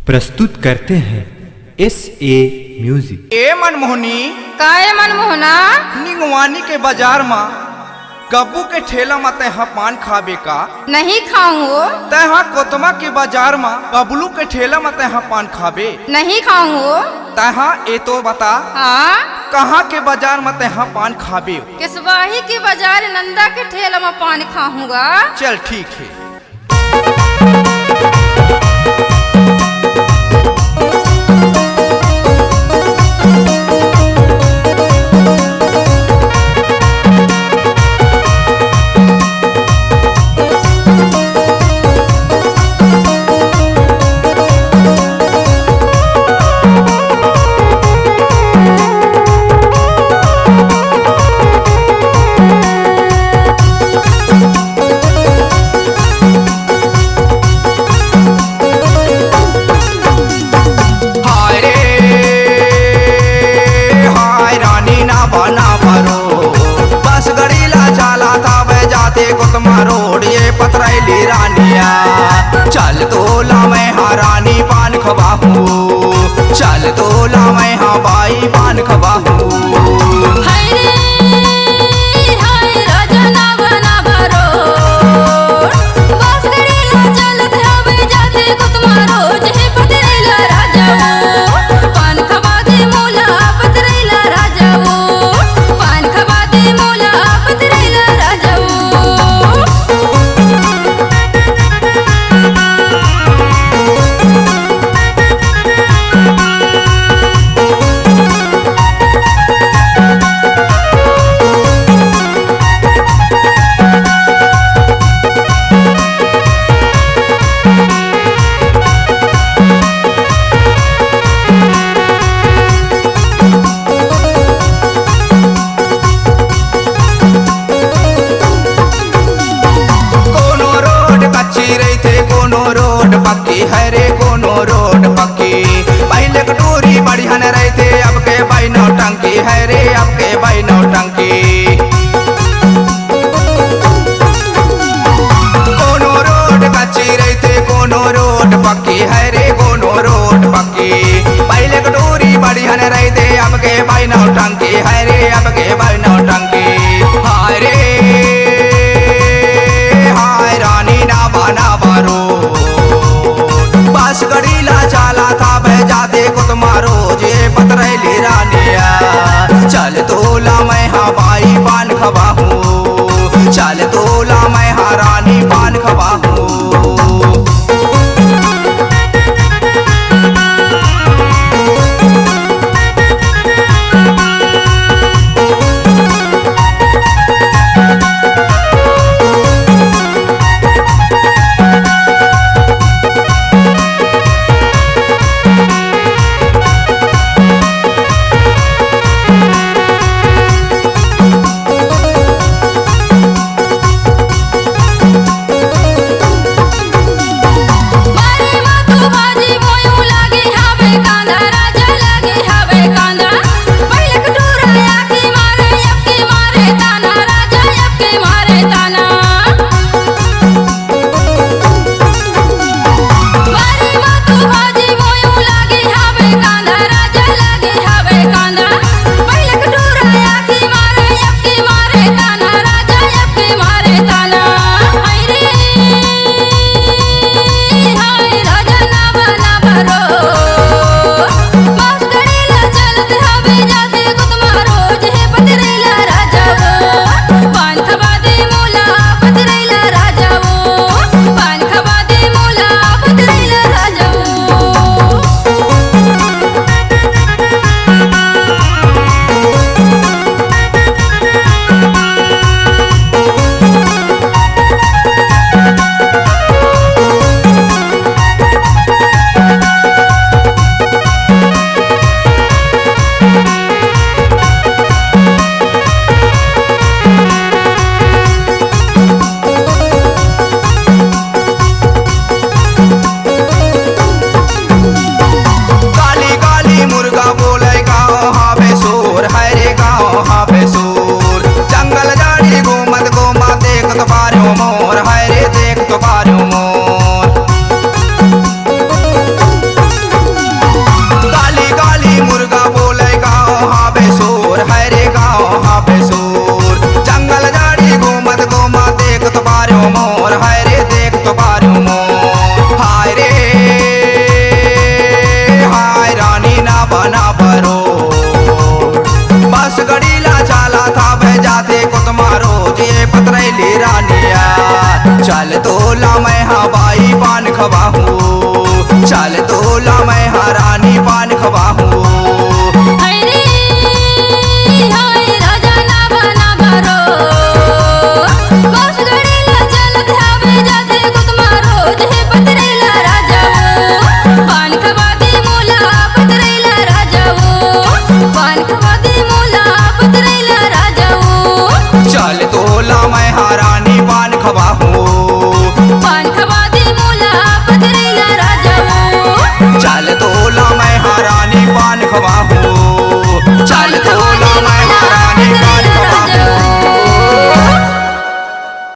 प्रस्तुत करते हैं SA म्यूजिक। ए मनमोहनी काय मनमोहना निगवानी के बाजार में कब्बू के ठेला में तैहा पान खाबे का? नहीं खाऊंगो। तैहा कोतमा के बाजार में बबलू के ठेला में तैहा पान खाबे? नहीं खाऊंगो। तैहा ए तो बता हाँ कहाँ के बाजार में तैहा पान खाबे? किसवाही के बाजार नंदा के ठेला में पान खाऊंगा। चल ठीक है। रोड ये पतरैली रानिया चल तोला मैं हारानी पान खबाहू, चल तोला मैं हाँ बाई पान खबाहू। पक्की है रे कोनो रोड पक्की, पहले कटोरी बढ़िया न रहते अब के बाई नौटंकी है रे, अब के बाई नौटंकी। कोनो रोड कच्ची रहते कोनो रोड पक्की है रे, कोनो रोड पक्की, पहले कटोरी बढ़िया न रहते अब के बाई नौटंकी है रे, अब के बाई नौटंकी। हाय रे हाय रानी ना बना बारो बस गड़ीला चाला था बह जाते को तुम्हारो जे पतरैली रानिया चल तोला मैं हाँ बाई पान खबाहू, चल तोला मैं हाँ रानी पान खबाहू। तोला मैं हवाई पान खवाहूँ चल तोला मैं हरानी पान खवाहूँ हरे हाय राजा ना बना रो बस गड़ीला चल धावे जाते गुद मारो जे पतरेला राजा वो पान खवा दे मोला पतरेला राजा वो पान खवा दे मोला पतरेला राजा वो चल तोला मैं हरानी पान खवाहूँ पान खवा दे मोला पतरेला राजा वो चल तोला मैं हरानी पान खवाहूँ